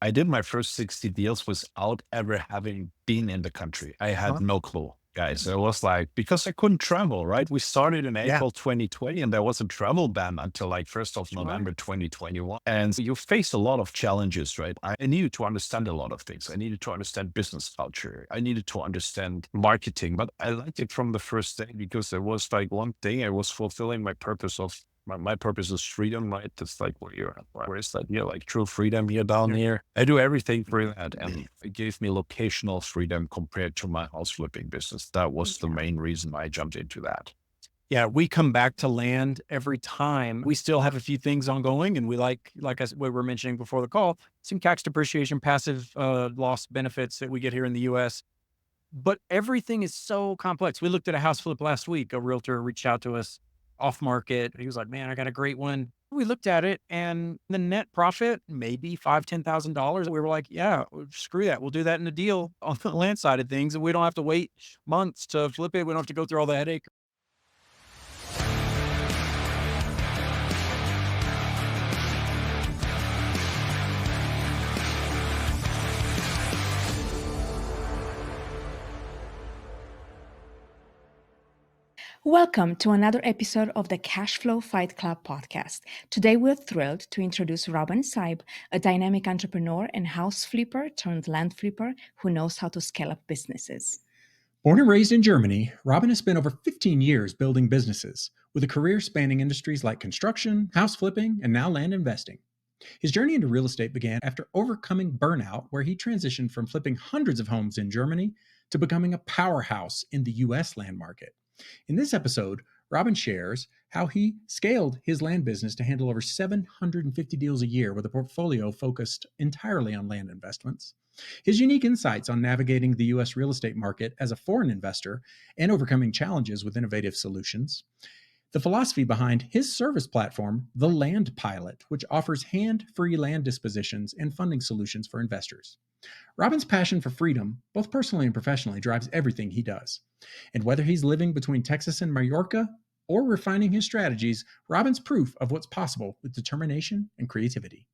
I did my first 60 deals without ever having been in the country. I had Huh? no clue, guys. It was like, because I couldn't travel, right? We started in Yeah, April 2020 and there was a travel ban until like 1st of sure. November 2021. And you face a lot of challenges, right? I needed to understand a lot of things. I needed to understand business culture. I needed to understand marketing, but I liked it from the first day because it was like one thing. I was fulfilling my purpose of my purpose is freedom, right? That's like where is that? Yeah, like true freedom here down Yeah. here. I do everything for that. And it gave me locational freedom compared to my house flipping business. That was the Yeah. main reason I jumped into that. Yeah, we come back to land every time. We still have a few things ongoing, and we we were mentioning before the call, some tax depreciation, passive loss benefits that we get here in the U.S. But everything is so complex. We looked at a house flip last week. A realtor reached out to us off market. He was like, "Man, I got a great one." We looked at it, and the net profit maybe $5,000, $10,000. We were like, "Yeah, screw that. We'll do that in a deal on the land side of things, and we don't have to wait months to flip it. We don't have to go through all the headache." Welcome to another episode of the Cashflow Fight Club podcast. Today, we're thrilled to introduce Robin Seib, a dynamic entrepreneur and house flipper turned land flipper who knows how to scale up businesses. Born and raised in Germany, Robin has spent over 15 years building businesses, with a career spanning industries like construction, house flipping, and now land investing. His journey into real estate began after overcoming burnout, where he transitioned from flipping hundreds of homes in Germany to becoming a powerhouse in the US land market. In this episode, Robin shares how he scaled his land business to handle over 750 deals a year with a portfolio focused entirely on land investments, his unique insights on navigating the US real estate market as a foreign investor and overcoming challenges with innovative solutions, the philosophy behind his service platform, The Land Pilot, which offers hand-free land dispositions and funding solutions for investors. Robin's passion for freedom, both personally and professionally, drives everything he does. And whether he's living between Texas and Mallorca or refining his strategies, Robin's proof of what's possible with determination and creativity.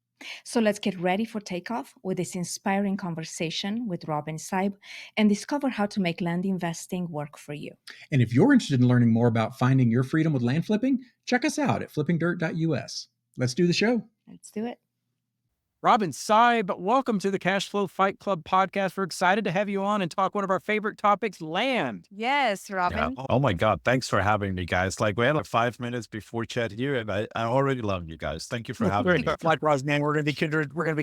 So let's get ready for takeoff with this inspiring conversation with Robin Seib and discover how to make land investing work for you. And if you're interested in learning more about finding your freedom with land flipping, check us out at flippingdirt.us. Let's do the show. Let's do it. Robin Seib, welcome to the Cashflow Fight Club podcast. We're excited to have you on and talk one of our favorite topics, land. Yes, Yeah. Robin. Oh my God. Thanks for having me, guys. Like we had like 5 minutes before chat here and I already love you guys. Thank you for having me. Like Rosnan, we're gonna be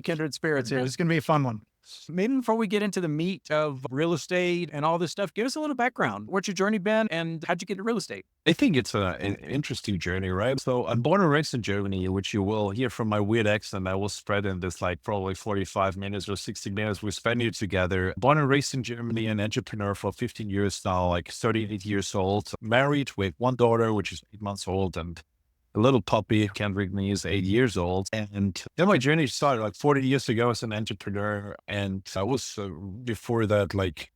kindred spirits here. This is gonna be a fun one. Maybe before we get into the meat of real estate and all this stuff, give us a little background. What's your journey been and how'd you get into real estate? I think it's an interesting journey, right? So I'm born and raised in Germany, which you will hear from my weird accent. I will spread in this like probably 45 minutes or 60 minutes. We spend it together. Born and raised in Germany, an entrepreneur for 15 years now, like 38 years old, married with one daughter, which is 8 months old, and a little puppy, Kendrick Me, is 8 years old. And then my journey started like 40 years ago as an entrepreneur. And I was before that, like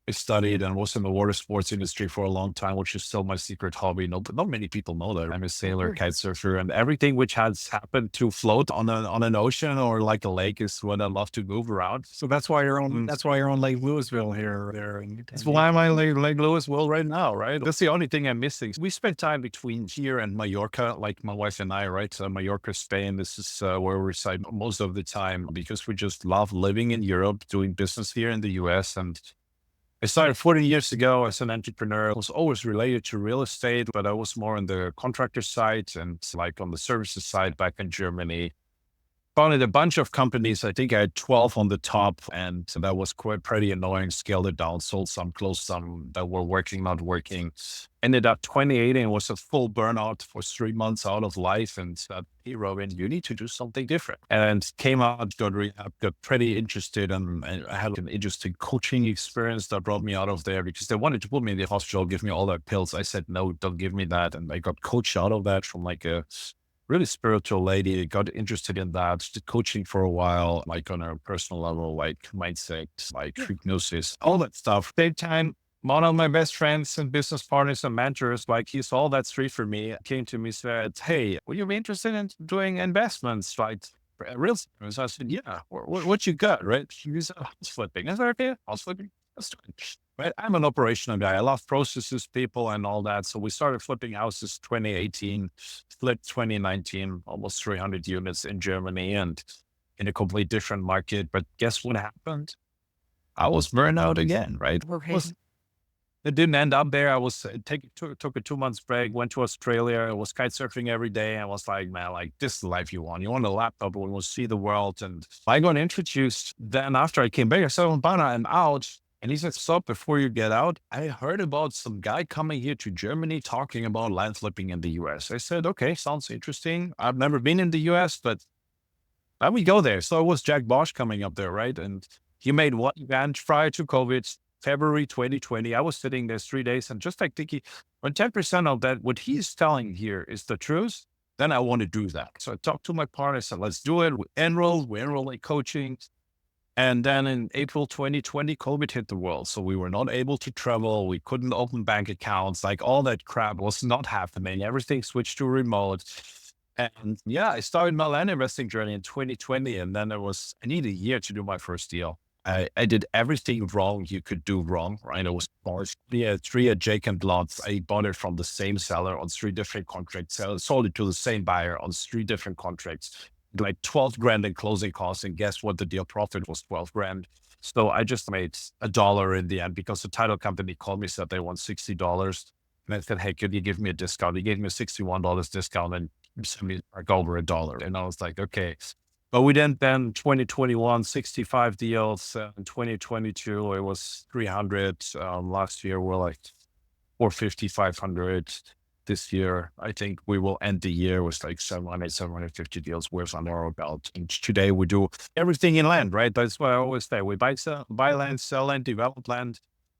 I studied and was in the water sports industry for a long time, which is still my secret hobby. Not many people know that I'm a sailor, kite surfer, and everything which has happened to float on an ocean or like a lake is what I love to move around. So that's why you're on Lake Louisville here. That's why I'm in Lake Louisville right now, right? That's the only thing I'm missing. We spend time between here and Mallorca, like my wife and I, right? So Mallorca, Spain, this is where we reside most of the time because we just love living in Europe, doing business here in the US. And I started 40 years ago as an entrepreneur. I was always related to real estate, but I was more on the contractor side and like on the services side back in Germany. Founded a bunch of companies. I think I had 12 on the top, and that was quite pretty annoying. Scaled it down, sold some, closed some that were working, not working. Ended up 2018 was a full burnout for 3 months out of life, and said, "Hey, Robin, you need to do something different." And came out, got rehab, got pretty interested, and I had an interesting coaching experience that brought me out of there because they wanted to put me in the hospital, give me all their pills. I said, "No, don't give me that," and I got coached out of that from like a really spiritual lady, got interested in that, did coaching for a while, like on a personal level, like mindset, like hypnosis, all that stuff. Same time, one of my best friends and business partners and mentors, like he saw that street for me, came to me, said, "Hey, would you be interested in doing investments?" Right. real estate. So I said, yeah, what you got, right? He said, house flipping. I said, okay, house flipping. Let's do it. Right. I'm an operational guy. I love processes, people, and all that. So we started flipping houses 2018, flipped 2019, almost 300 units in Germany and in a complete different market. But guess what happened? I was burned out again, right? Okay. It didn't end up there. I was took a 2 months break, went to Australia. I was kite surfing every day. I was like, man, like this is the life you want. You want a laptop, we will see the world. And I got introduced. Then after I came back, I said, Bana, I'm out. And he said, stop before you get out. I heard about some guy coming here to Germany talking about land flipping in the US. I said, okay, sounds interesting. I've never been in the US, but let me go there. So it was Jack Bosch coming up there, right? And he made one event prior to COVID. February 2020, I was sitting there 3 days and just like thinking, when 10% of that, what he's telling here is the truth, then I want to do that. So I talked to my partner, I said, let's do it. We enrolled in coaching. And then in April 2020, COVID hit the world. So we were not able to travel. We couldn't open bank accounts. Like all that crap was not happening. Everything switched to remote. And yeah, I started my land investing journey in 2020. And then I needed a year to do my first deal. I did everything wrong you could do wrong, right? It was three adjacent lots. I bought it from the same seller on 3 different contracts, sold it to the same buyer on 3 different contracts, like 12 grand in closing costs. And guess what? The deal profit was 12 grand. So I just made $1 in the end because the title company called me, said they want $60. And I said, hey, could you give me a discount? He gave me a $61 discount and sent me back over $1. And I was like, okay. But we then 2021, 65 deals. In 2022, it was 300. Last year, we're like 450, 500. This year, I think we will end the year with like 700, 750 deals worth under our belt. And today we do everything in land, right? That's why I always say we buy land, sell land, develop land.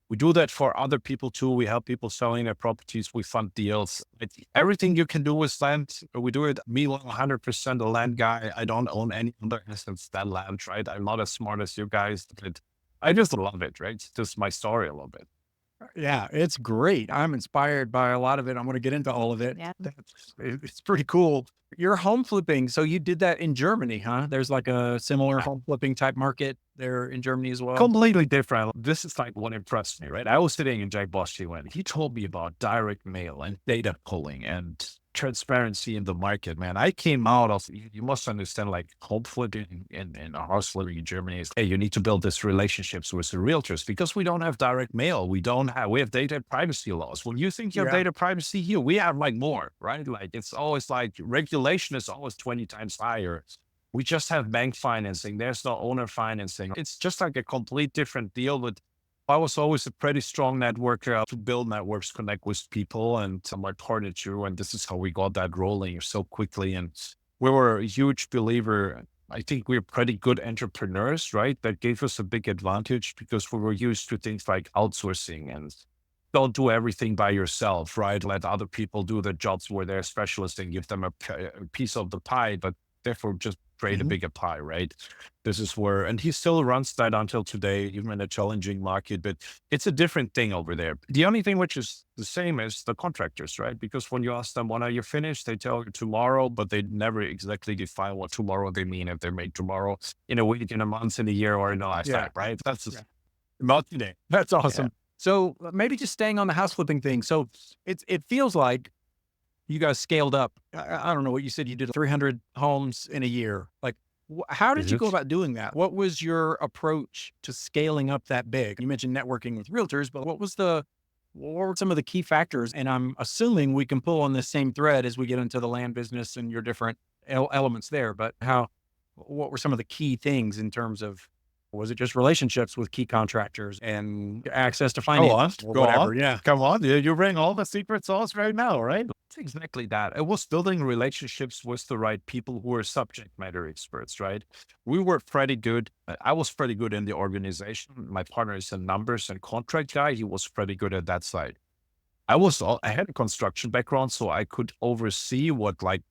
We do that for other people too. We help people selling their properties. We fund deals. Everything you can do with land, we do it. Me, 100% a land guy. I don't own any other assets than land, right? I'm not as smart as you guys, but I just love it, right? It's just my story a little bit. Yeah, it's great. I'm inspired by a lot of it. I'm going to get into all of it. Yeah. It's pretty cool. You're home flipping. So you did that in Germany, huh? There's like a similar home flipping type market there in Germany as well. Completely different. This is like what impressed me, right? I was sitting in Jack Bosch when he told me about direct mail and data pulling and transparency in the market, man. I came out of, you must understand, like home flipping and house flipping in Germany is, hey, you need to build these relationships with the realtors because we don't have direct mail. We have data privacy laws. When you think you have data privacy here, we have like more, right? Like it's always like regulation is always 20 times higher. We just have bank financing. There's no owner financing. It's just like a complete different deal. But I was always a pretty strong networker to build networks, connect with people, and my partner too. And this is how we got that rolling so quickly. And we were a huge believer. I think we're pretty good entrepreneurs, right? That gave us a big advantage because we were used to things like outsourcing and don't do everything by yourself, right? Let other people do the jobs where they're specialists and give them a piece of the pie, but therefore just create a bigger pie, right? This is where, and he still runs that until today, even in a challenging market, but it's a different thing over there. The only thing which is the same is the contractors, right? Because when you ask them, when are you finished? They tell you tomorrow, but they never exactly define what tomorrow they mean. If they make tomorrow in a week, in a month, in a year, or in a lifetime, right? That's just not today. That's awesome. Yeah. So maybe just staying on the house flipping thing. So it feels like you guys scaled up. I don't know what you said. You did 300 homes in a year. Like, how did you go about doing that? What was your approach to scaling up that big? You mentioned networking with realtors, but what were some of the key factors? And I'm assuming we can pull on this same thread as we get into the land business and your different elements there. But what were some of the key things in terms of, was it just relationships with key contractors and access to finance? Go on. Yeah. Come on. You bring all the secret sauce right now, right? It's exactly that. It was building relationships with the right people who were subject matter experts, right? We were pretty good. I was pretty good in the organization. My partner is a numbers and contract guy. He was pretty good at that side. I had a construction background, so I could oversee what like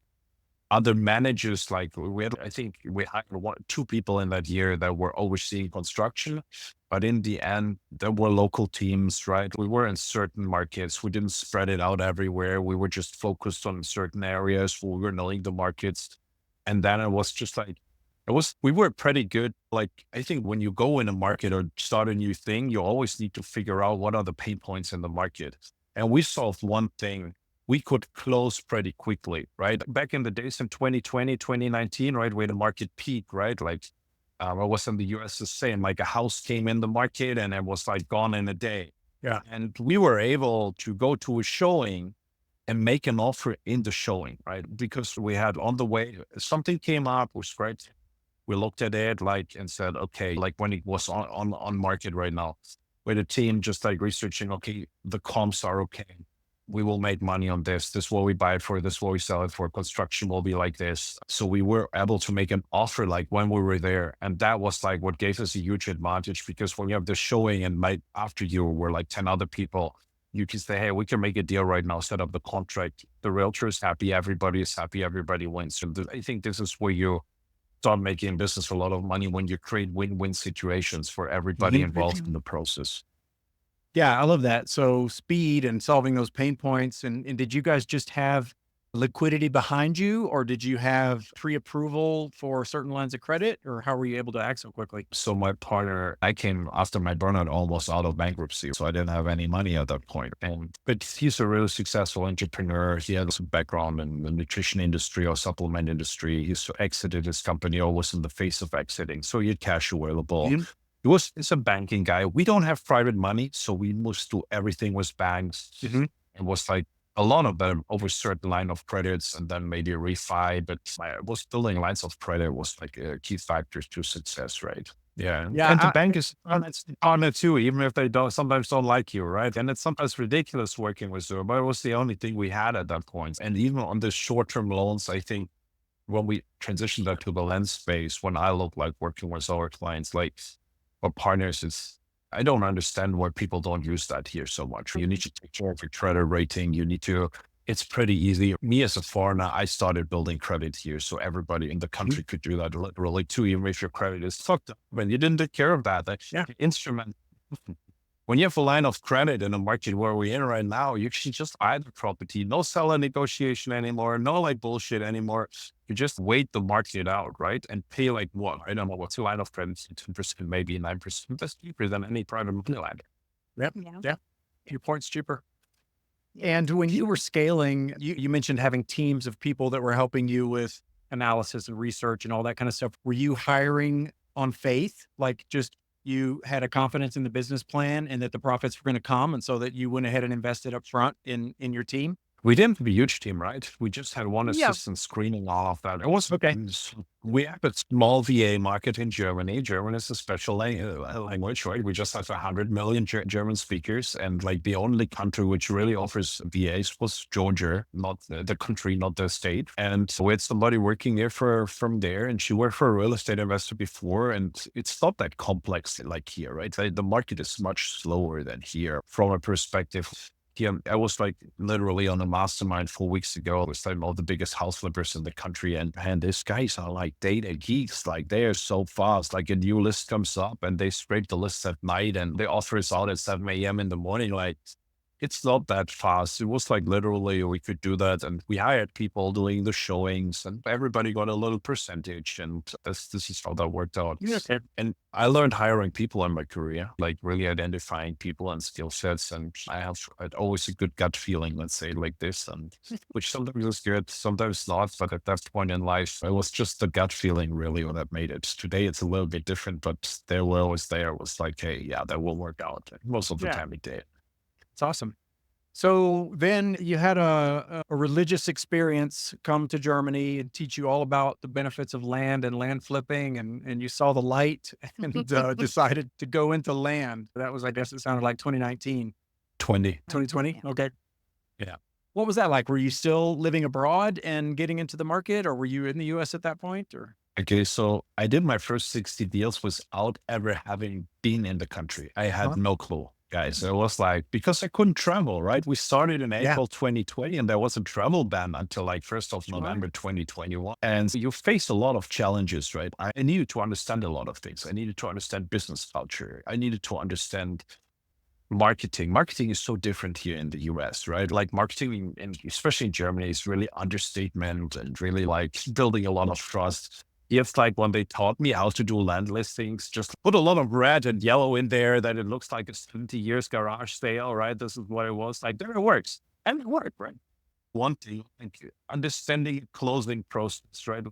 other managers, like I think we hired 2 people in that year that were overseeing construction, but in the end, there were local teams, right? We were in certain markets. We didn't spread it out everywhere. We were just focused on certain areas where we were knowing the markets. And then it was just like, We were pretty good. Like, I think when you go in a market or start a new thing, you always need to figure out what are the pain points in the market. And we solved one thing. We could close pretty quickly, right? Back in the days in 2020, 2019, right, where the market peaked, right? Like, I was in the US the same, like a house came in the market and it was like gone in a day. Yeah. And we were able to go to a showing and make an offer in the showing, right? Because we had on the way, something came up, was great. We looked at it like and said, okay, like when it was on market right now, with the team just like researching, okay, the comps are okay. We will make money on this. This is what we buy it for. This is what we sell it for. Construction will be like this. So we were able to make an offer like when we were there. And that was like what gave us a huge advantage, because when you have the showing and like after you were like 10 other people, you can say, hey, we can make a deal right now, set up the contract. The realtor is happy. Everybody is happy. Everybody wins. So I think this is where you start making business a lot of money, when you create win-win situations for everybody involved in the process. Yeah, I love that. So speed and solving those pain points. And did you guys just have liquidity behind you, or did you have pre-approval for certain lines of credit, or how were you able to act so quickly? So my partner, I came after my burnout almost out of bankruptcy. So I didn't have any money at that point. But he's a really successful entrepreneur. He has a background in the nutrition industry or supplement industry. He's exited his company or was in the phase of exiting. So he had cash available. He's a banking guy. We don't have private money. So we must do everything with banks. It was like a lot of them over certain line of credits and then maybe a refi, but was building lines of credit was like a key factor to success, right? Yeah. Yeah, And the bank is on it too, even if they sometimes don't like you, right? And it's sometimes ridiculous working with them, but it was the only thing we had at that point. And even on the short-term loans, I think when we transitioned that to the lens space, when I look like working with our clients, like our partners, I don't understand why people don't use that here so much. You need to take care of your credit rating. It's pretty easy. Me as a foreigner, I started building credit here. So everybody in the country could do that literally too, even if your credit is fucked up. When you didn't take care of that, the instrument, when you have a line of credit in a market where we're in right now, you can just buy the property, no seller negotiation anymore, no like bullshit anymore. You just wait the market out, right? And pay like what? I don't know what's a line of credit, 10%, maybe 9%. That's cheaper than any private money lender. Yep. Yeah. Your point's cheaper. And when you were scaling, you mentioned having teams of people that were helping you with analysis and research and all that kind of stuff. Were you hiring on faith? Like just you had a confidence in the business plan and that the profits were going to come, and so that you went ahead and invested up front in your team? We didn't have a huge team, right? We just had one assistant screening all of that. It was okay. We have a small VA market in Germany. German is a special language, right? We just have 100 million German speakers. And like the only country which really offers VAs was Georgia, not the country, not the state. And we had somebody working there from there, and she worked for a real estate investor before. And it's not that complex like here, right? The market is much slower than here from a perspective. Yeah, I was like literally on a mastermind 4 weeks ago. I was like all the biggest house flippers in the country. And these guys are like data geeks. Like they are so fast. Like a new list comes up and they scrape the list at night and they offer us out at 7 a.m. in the morning. Like it's not that fast. It was like literally we could do that. And we hired people doing the showings and everybody got a little percentage. And this is how that worked out. Okay. And I learned hiring people in my career, like really identifying people and skill sets. And I had always a good gut feeling, let's say like this, and which sometimes is good, sometimes not. But at that point in life, it was just the gut feeling really that made it. Today, it's a little bit different, but there were always there was like, hey, yeah, that will work out. Most of the time it did. It's awesome. So then you had a religious experience come to Germany and teach you all about the benefits of land and land flipping, and you saw the light and decided to go into land. That was, I guess it sounded like 2019. 2020? Yeah. Okay. Yeah. What was that like? Were you still living abroad and getting into the market, or were you in the US at that point? Or Okay, so I did my first 60 deals without ever having been in the country. I had no clue, guys. It was like, because I couldn't travel, right? We started in April 2020 and there was a travel ban until like 1st of November 2021. And you face a lot of challenges, right? I needed to understand a lot of things. I needed to understand business culture. I needed to understand marketing. Marketing is so different here in the US, right? Like marketing, and especially in Germany, is really understatement and really like building a lot of trust. It's like when they taught me how to do land listings, just put a lot of red and yellow in there that it looks like it's 20 years garage sale, right? This is what it was. Like, there it works. And it worked, right? One thing, like understanding closing process, right?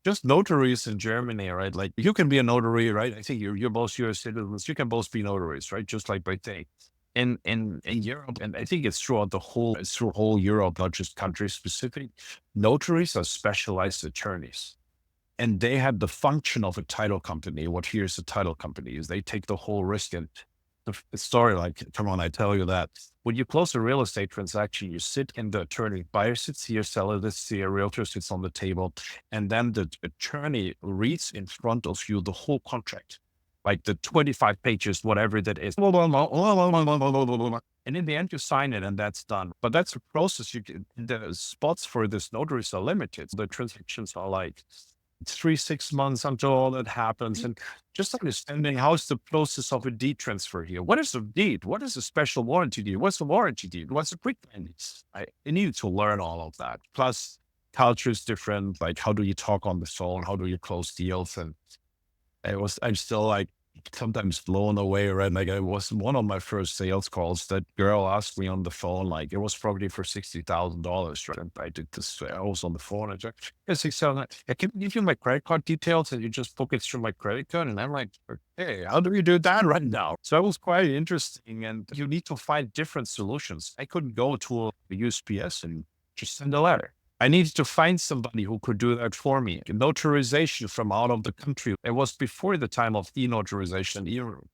Just notaries in Germany, right? Like, you can be a notary, right? I think you're both US citizens. You can both be notaries, right? Just like by thing. In Europe, and I think it's throughout it's through whole Europe, not just country specific. Notaries are specialized attorneys, and they have the function of a title company. What here's a title company is they take the whole risk. And the story, like, come on, I tell you that when you close a real estate transaction, you sit in the attorney, buyer sits here, seller sits here, realtor sits on the table, and then the attorney reads in front of you the whole contract, like the 25 pages, whatever that is. And in the end, you sign it and that's done. But that's a process. The spots for this notaries are limited. The transactions are like 3-6 months until all that happens. And just understanding how's the process of a deed transfer here. What is a deed? What is a special warranty deed? What's a warranty deed? What's a quick claim? I needed to learn all of that. Plus, culture is different. Like, how do you talk on the phone? How do you close deals? And I'm still like sometimes blown away, right? Like, I was one of my first sales calls. That girl asked me on the phone, like, it was probably for $60,000, right? And I did this. I was on the phone. I said, "Yeah, $60,000. I can give you my credit card details, and you just book it through my credit card." And I'm like, "Hey, how do you do that right now?" So it was quite interesting. And you need to find different solutions. I couldn't go to a USPS and just send a letter. I needed to find somebody who could do that for me. Notarization from out of the country. It was before the time of e-notarization.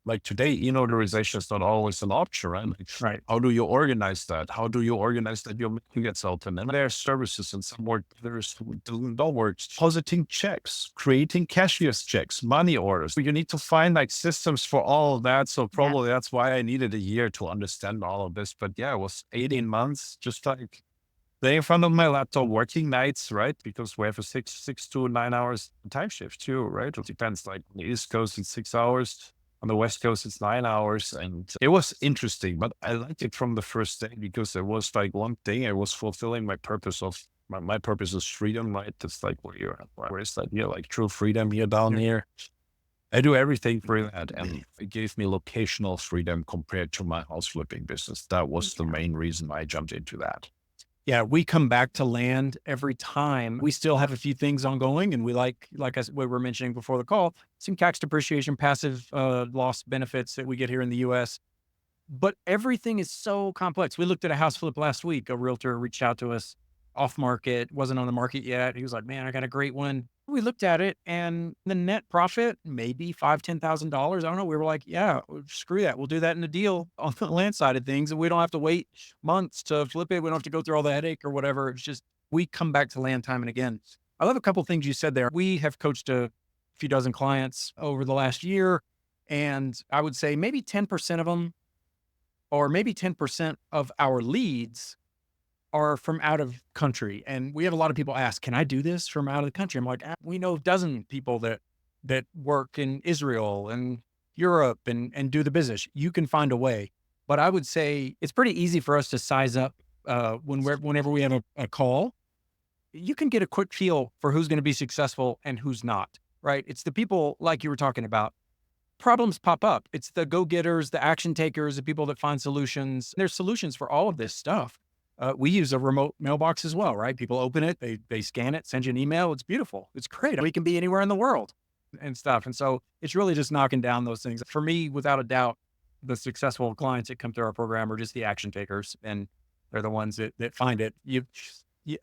Like today, e-notarization is not always an option, right? Like, Right. how do you organize that? How do you organize that your mail gets open? And there are services and some work, there's no works. Depositing checks, creating cashier's checks, money orders. You need to find like systems for all of that. So probably that's why I needed a year to understand all of this. But yeah, it was 18 months, just like laying in front of my laptop, working nights, right? Because we have a 6 to 9 hours time shift too, right? It depends. Like on the East Coast, it's 6 hours. On the West Coast, it's 9 hours. And it was interesting, but I liked it from the first day because it was like one thing. I was fulfilling my purpose of my purpose is freedom, right? It's like where is that? Yeah, like true freedom here down here. I do everything for that. And it gave me locational freedom compared to my house flipping business. That was the main reason I jumped into that. Yeah, we come back to land every time. We still have a few things ongoing, and we like we were mentioning before the call, some tax depreciation, passive loss benefits that we get here in the US. But everything is so complex. We looked at a house flip last week. A realtor reached out to us off market, wasn't on the market yet. He was like, "Man, I got a great one." We looked at it and the net profit, maybe $5,000-$10,000. I don't know. We were like, "Yeah, screw that. We'll do that in a deal on the land side of things. And we don't have to wait months to flip it. We don't have to go through all the headache or whatever." It's just, we come back to land time and again. I love a couple of things you said there. We have coached a few dozen clients over the last year. And I would say maybe 10% of them, or maybe 10% of our leads are from out of country. And we have a lot of people ask, "Can I do this from out of the country?" I'm like, "We know a dozen people that work in Israel and Europe and do the business. You can find a way." But I would say it's pretty easy for us to size up whenever we have a call. You can get a quick feel for who's going to be successful and who's not, right? It's the people like you were talking about. Problems pop up. It's the go-getters, the action takers, the people that find solutions. There's solutions for all of this stuff. We use a remote mailbox as well, right? People open it, they scan it, send you an email. It's beautiful. It's great. We can be anywhere in the world and stuff. And so it's really just knocking down those things. For me, without a doubt, the successful clients that come through our program are just the action takers, and they're the ones that find it.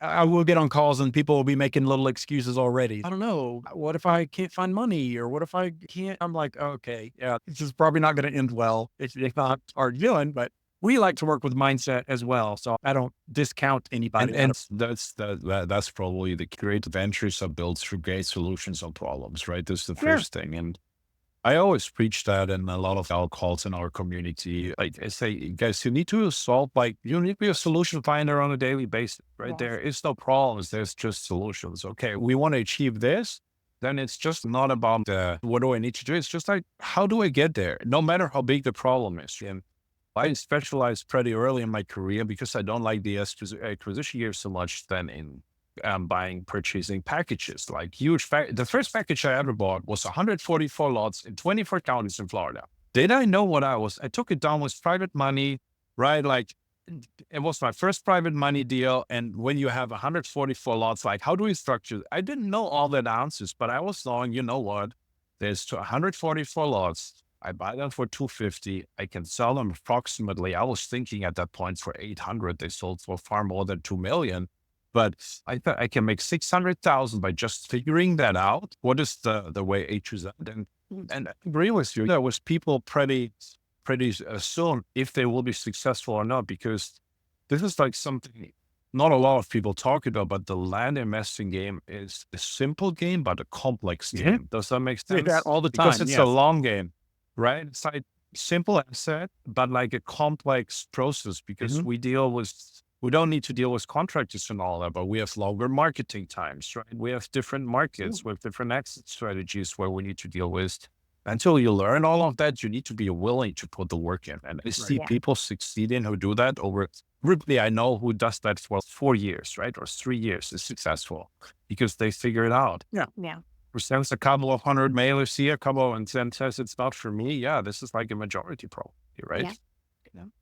I will get on calls and people will be making little excuses already. "I don't know. What if I can't find money? Or what if I can't?" I'm like, "Okay, yeah, this is probably not going to end well. It's not hard doing," but we like to work with mindset as well. So I don't discount anybody. And that's probably the great ventures are built through great solutions on problems, right? That's the first thing. And I always preach that in a lot of our calls in our community. Like I say, guys, you need to you need to be a solution finder on a daily basis, right? Yes. There is no problems. There's just solutions. Okay, we want to achieve this. Then it's just not about what do I need to do? It's just like, how do I get there? No matter how big the problem is. And I specialized pretty early in my career because I don't like the acquisition years so much than in purchasing packages, like huge. The first package I ever bought was 144 lots in 24 counties in Florida. Did I know what I took it down with private money, right? Like it was my first private money deal. And when you have 144 lots, like how do we structure it? I didn't know all the answers, but I was knowing, you know what? There's 144 lots. I buy them for 250. I can sell them approximately. I was thinking at that point for 800. They sold for far more than 2 million. But I thought I can make 600,000 by just figuring that out. What is the way A to Z? And I agree with you. There was people pretty soon if they will be successful or not, because this is like something not a lot of people talk about, but the land investing game is a simple game, but a complex game. Does that make sense? That all the time. Because it's a long game, right? It's like simple asset, but like a complex process, because we don't need to deal with contractors and all that, but we have longer marketing times, right? We have different markets with different exit strategies where we need to deal with. Until you learn all of that, you need to be willing to put the work in. And I see people succeeding who do that over. Ripley, I know who does that for 4 years, right? Or 3 years is successful because they figure it out. Yeah. Presents a couple of 100 mailers here, and then says it's not for me. Yeah, this is like a majority probably, right?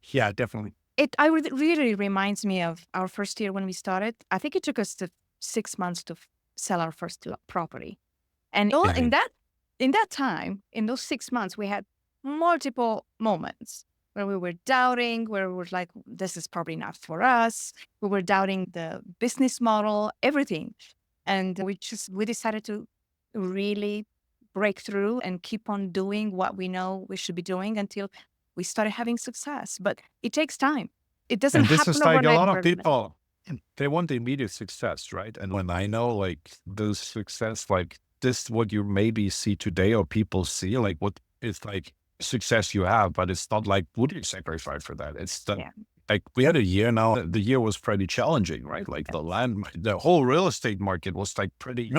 Yeah, definitely. It really reminds me of our first year when we started. I think it took us 6 months to sell our first property. And in that time, in those 6 months, we had multiple moments where we were doubting, where we were like, this is probably not for us. We were doubting the business model, everything. And we decided to really break through and keep on doing what we know we should be doing until we started having success. But it takes time. It doesn't happen overnight. And this is like a lot of people, they want the immediate success, right? And when I know like the success, like this, what you maybe see today or people see, like what is like success you have, but it's not like, what do you sacrifice for that? It's like we had a year now, the year was pretty challenging, right? Like the whole real estate market was like pretty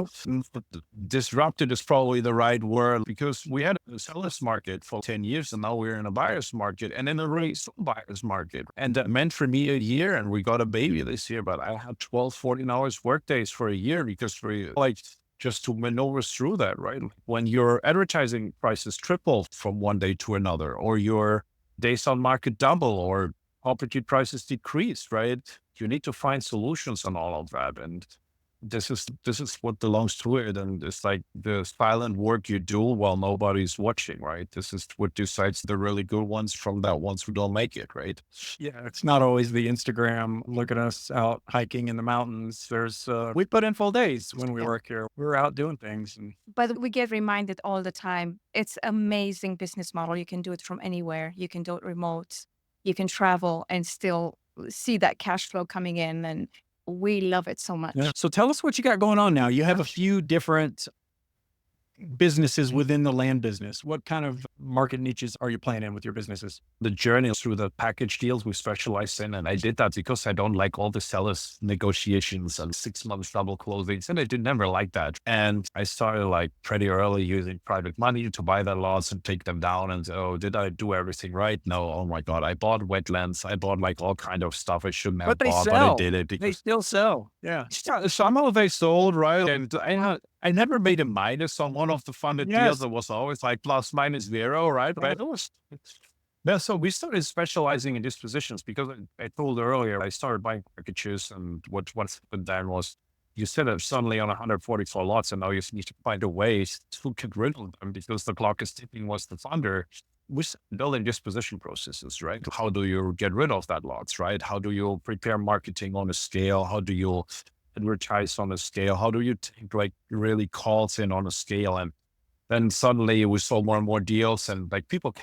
disrupted is probably the right word, because we had a seller's market for 10 years and now we're in a buyer's market and in a race buyer's market. And that meant for me a year, and we got a baby this year, but I had 12, 14 hours work days for a year because just to maneuver through that, right? When your advertising prices triple from one day to another, or your days on market double, or property prices decrease, right? You need to find solutions on all of that. And this is what belongs to it. And it's like the silent work you do while nobody's watching, right? This is what decides the really good ones from the ones who don't make it, right? Yeah, it's not always the Instagram, look at us out hiking in the mountains. There's, we put in full days when we work here. We're out doing things. But we get reminded all the time. It's amazing business model. You can do it from anywhere. You can do it remote. You can travel and still see that cash flow coming in. And we love it so much. Yeah. So tell us what you got going on now. You have a few different businesses within the land business. What kind of market niches are you playing in with your businesses? The journey through the package deals we specialize in. And I did that because I don't like all the sellers negotiations and 6 months double closings. And I did never like that. And I started like pretty early using private money to buy the lots and take them down. And oh, did I do everything right? No. Oh my God. I bought wetlands. I bought like all kind of stuff I shouldn't have bought, but I did it. They still sell. Yeah. Somehow they sold, right? And I never made a minus on one of the funded deals. It was always like plus minus zero, right? But it was, so we started specializing in dispositions because I told earlier, I started buying packages, and what happened then was you set up suddenly on 144 lots, and now you need to find a way to get rid of them because the clock is ticking was the funder. We started building disposition processes, right? How do you get rid of that lots, right? How do you prepare marketing on a scale? How do you advertise on a scale? How do you take like really calls in on a scale? And then suddenly we saw more and more deals, and like people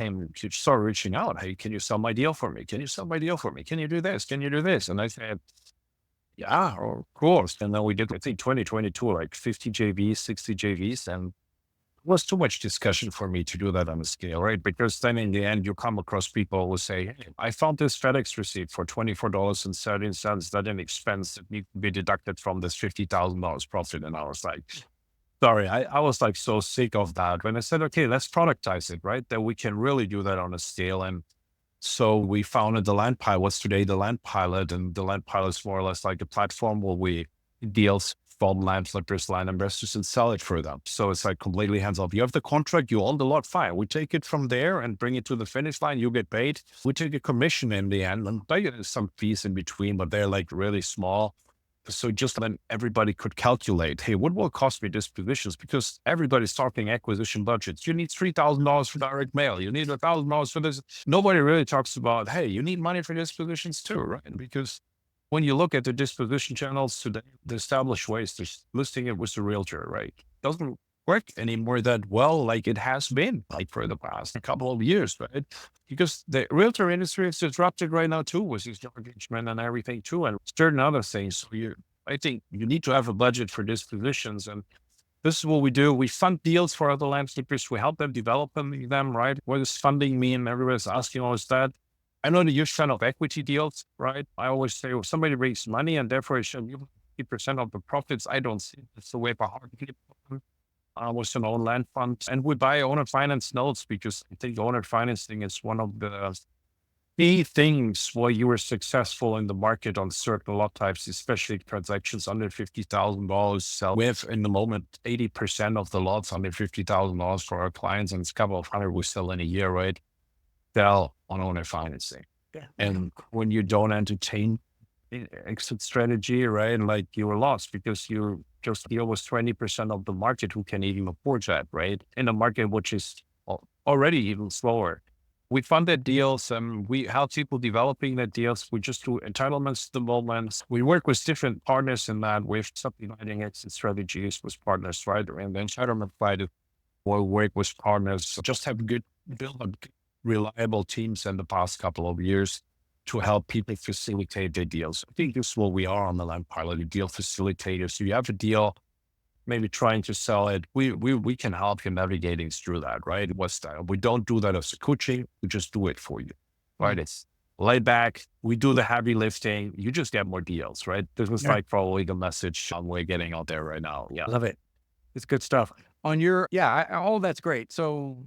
started reaching out. Hey, can you sell my deal for me? Can you sell my deal for me? Can you do this? Can you do this? And I said, yeah, of course. And then we did, I think 2022, like 50 JVs, 60 JVs. And it was too much discussion for me to do that on a scale, right? Because then in the end, you come across people who say, hey, I found this FedEx receipt for $24.13. That an expense that need to be deducted from this $50,000 profit. And I was like, sorry, I was like so sick of that. When I said, okay, let's productize it, right? That we can really do that on a scale. And so we founded the Land Pilot. What's today the Land Pilot? And the Land Pilot is more or less like a platform where we deals from land flippers, land investors, and sell it for them. So it's like completely hands off. You have the contract, you own the lot, fine. We take it from there and bring it to the finish line. You get paid. We take a commission in the end, and they get some fees in between, but they're like really small. So just then everybody could calculate, hey, what will it cost me dispositions? Because everybody's talking acquisition budgets. You need $3,000 for direct mail. You need $1,000 for this. Nobody really talks about, hey, you need money for dispositions too, right? Because when you look at the disposition channels today, the established ways, there's listing it with the realtor, right? Doesn't work anymore that well like it has been like for the past couple of years, right? Because the realtor industry is disrupted right now too with these engagement and everything too, and certain other things. So I think you need to have a budget for dispositions, and this is what we do. We fund deals for other landscapers. We help them develop them, right? What does funding mean? Everybody's asking always that. I know the huge fan of equity deals, right? I always say, well, somebody raised money and therefore it should be 50% of the profits. I don't see it. It's the way for hard with an own land fund. And we buy owner finance notes because I think owner financing is one of the key things where you were successful in the market on certain lot types, especially transactions under $50,000. So we have in the moment 80% of the lots under $50,000 for our clients, and it's a couple of hundred we sell in a year, right? Sell on owner financing. Yeah. And when you don't entertain exit strategy, right? Like you were lost because you just deal with 20% of the market who can even afford that, right? In a market which is already even slower. We funded deals and we help people developing the deals. We just do entitlements at the moment. We work with different partners in that. We have supplementing exit strategies with partners, right? And the entitlement side, we work with partners, just have build up reliable teams in the past couple of years to help people facilitate their deals. I think this is what we are on the Land Pilot, the deal facilitators. So you have a deal, maybe trying to sell it. We can help you navigating through that, right? We don't do that as a coaching. We just do it for you, right? It's laid back. We do the heavy lifting. You just get more deals, right? This was like probably the message we're getting out there right now. Yeah. Love it. It's good stuff. All that's great. So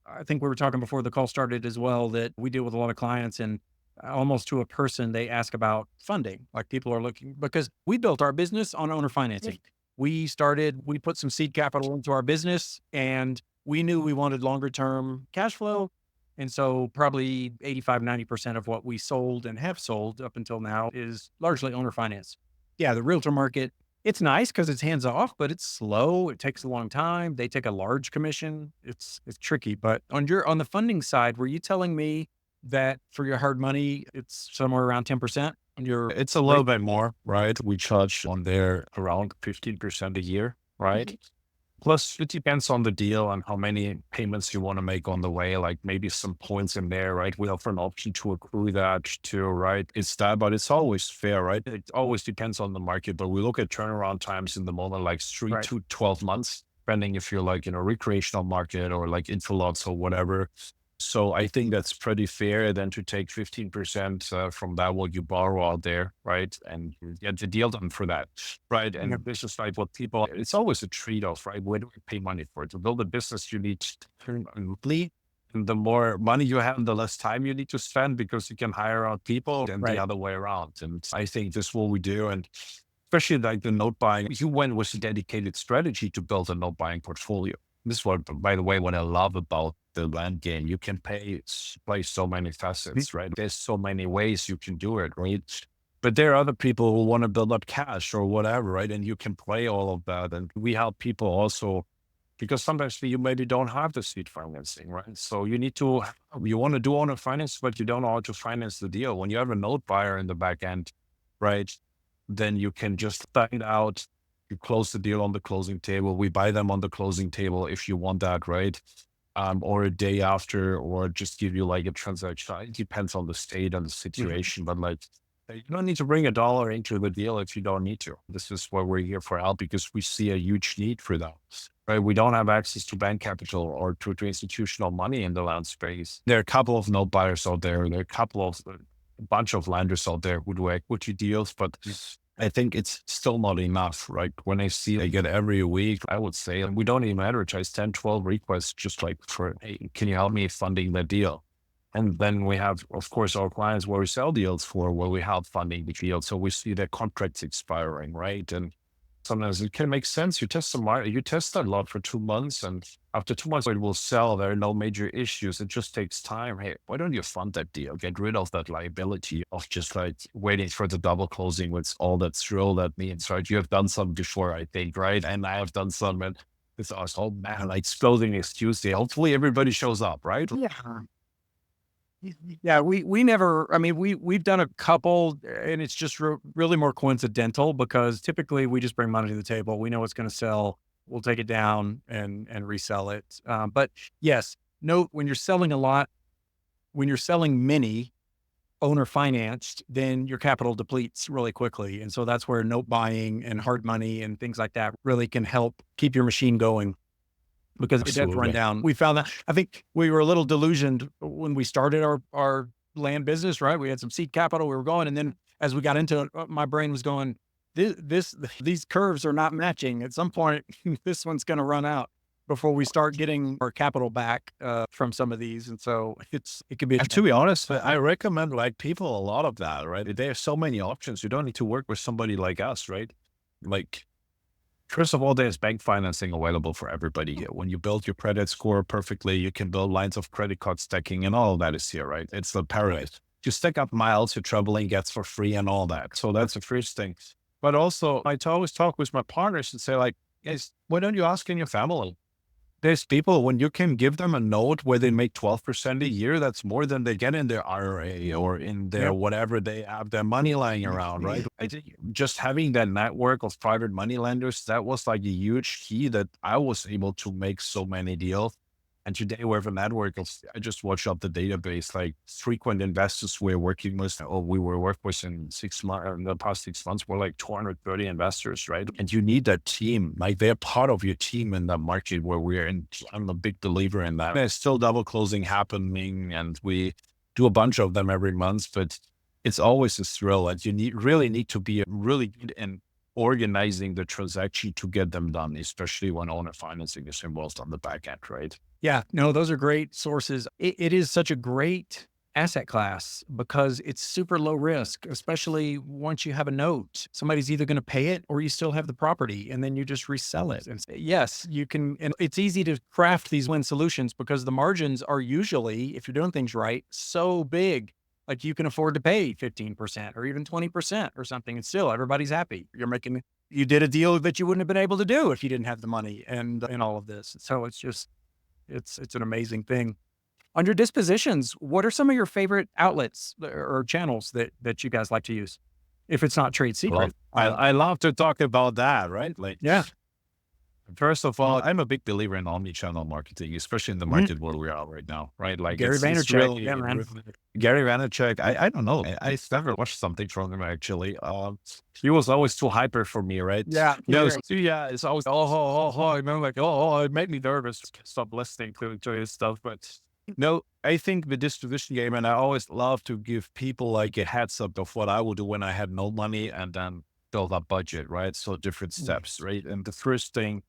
I think we were talking before the call started as well, that we deal with a lot of clients and almost to a person, they ask about funding. Like people are looking, because we built our business on owner financing. We put some seed capital into our business and we knew we wanted longer term cash flow. And so probably 85, 90% of what we sold and have sold up until now is largely owner finance. Yeah. The realtor market, it's nice because it's hands off, but it's slow. It takes a long time. They take a large commission. It's tricky. But on the funding side, were you telling me that for your hard money, it's somewhere around 10%? It's a little bit more, right? We charge on there around 15% a year, right? Plus, it depends on the deal and how many payments you want to make on the way, like maybe some points in there, right? We offer an option to accrue that too, right? It's that, but it's always fair, right? It always depends on the market, but we look at turnaround times in the moment, like 3 to 12 months, depending if you're like in a recreational market or like info lots or whatever. So I think that's pretty fair then to take 15% from that, what you borrow out there, right? And you get the deal done for that, right? And this is like it's always a trade-off, right? Where do we pay money for? To build a business, you need to turn weekly. And the more money you have, the less time you need to spend because you can hire out people and the other way around. And I think this is what we do. And especially like the note buying, you went with a dedicated strategy to build a note buying portfolio. This is what, by the way, what I love about the land game. You can play so many facets, right? There's so many ways you can do it, right? But there are other people who want to build up cash or whatever, right? And you can play all of that. And we help people also because sometimes you maybe don't have the seed financing, right? So you want to do owner finance, but you don't know how to finance the deal. When you have a note buyer in the back end, right? Then you can just find out. You close the deal on the closing table. We buy them on the closing table if you want that, right? Or a day after, or just give you like a transaction. It depends on the state and the situation, but like you don't need to bring $1 into the deal if you don't need to. This is why we're here for help because we see a huge need for that, right? We don't have access to bank capital or to institutional money in the land space. There are a couple of note buyers out there. There are a bunch of lenders out there who do equity deals, but I think it's still not enough, right? When I see I get every week, I would say, and we don't even advertise 10, 12 requests just like for, hey, can you help me funding the deal? And then we have, of course, our clients where we sell deals for, where we help funding the deal. So we see their contracts expiring, right? And sometimes it can make sense. You test you test a lot for 2 months, and after 2 months it will sell. There are no major issues. It just takes time. Hey, why don't you fund that deal? Get rid of that liability of just like waiting for the double closing with all that thrill that means, right? You have done some before, I think, right? And I have done some, and it's us. Oh man, like closing is Tuesday. Hopefully everybody shows up, right? Yeah. Yeah, we never, I mean, we've done a couple, and it's just really more coincidental because typically we just bring money to the table. We know it's going to sell. We'll take it down and resell it. But yes, note when you're selling a lot, when you're selling many owner financed, then your capital depletes really quickly. And so that's where note buying and hard money and things like that really can help keep your machine going, because it does run down. We found that, I think we were a little delusioned when we started our land business, right? We had some seed capital, we were going. And then as we got into it, my brain was going, these curves are not matching. At some point, this one's going to run out before we start getting our capital back from some of these. And so it could be. And to be honest, I recommend like people a lot of that, right? There are so many options. You don't need to work with somebody like us, right? Like, first of all, there's bank financing available for everybody. When you build your credit score perfectly, you can build lines of credit card stacking, and all of that is here, right? It's the paradise. You stack up miles, your traveling gets for free and all that. So that's the first thing. But also, I always talk with my partners and say like, guys, why don't you ask in your family? There's people, when you can give them a note where they make 12% a year, that's more than they get in their IRA or in their whatever they have their money lying around, right? I think just having that network of private money lenders, that was like a huge key that I was able to make so many deals. And today we have a network of, I just watched up the database, like frequent investors we're working with, or we were working with in the past 6 months, were like 230 investors, right? And you need that team, like they're part of your team in the market where we're in. I'm a big believer in that. There's still double closing happening, and we do a bunch of them every month, but it's always a thrill, and you really need to be really good in organizing the transaction to get them done, especially when owner financing is involved on the back end, right? Yeah, no, those are great sources. It is such a great asset class because it's super low risk, especially once you have a note. Somebody's either going to pay it or you still have the property and then you just resell it. And yes, you can, and it's easy to craft these win solutions because the margins are usually, if you're doing things right, so big. Like you can afford to pay 15% or even 20% or something, and still everybody's happy. You did a deal that you wouldn't have been able to do if you didn't have the money and all of this. So it's just, it's an amazing thing. On your dispositions, what are some of your favorite outlets or channels that you guys like to use? If it's not trade secret. I love to talk about that, right? Like, yeah. First of all, I'm a big believer in omni-channel marketing, especially in the market where we are right now, right? Like Gary Vaynerchuk, really, yeah, man. Gary Vaynerchuk, I don't know. I never watched something from him actually. He was always too hyper for me, right? Yeah. It's always, I remember like, it made me nervous. Stop listening to his stuff. But no, I think the disposition game, and I always love to give people like a heads up of what I would do when I had no money and then build up budget, right? So different steps, right? And the first thing,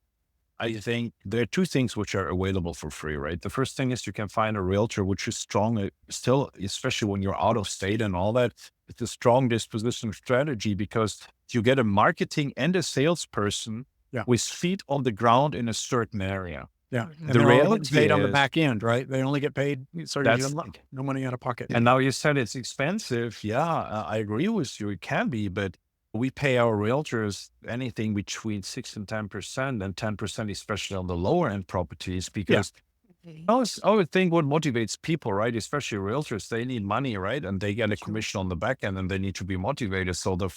I think there are two things which are available for free, right? The first thing is you can find a realtor, which is strong still, especially when you're out of state and all that. It's a strong disposition strategy because you get a marketing and a salesperson with feet on the ground in a certain area. Yeah. And the reality paid on the back end, right? They only get paid. So no money out of pocket. And now you said it's expensive. Yeah, I agree with you. It can be, but we pay our realtors anything between 6 and 10%, and 10%, especially on the lower end properties, because I would think what motivates people, right? Especially realtors, they need money, right? And they get a commission on the back end and they need to be motivated. So the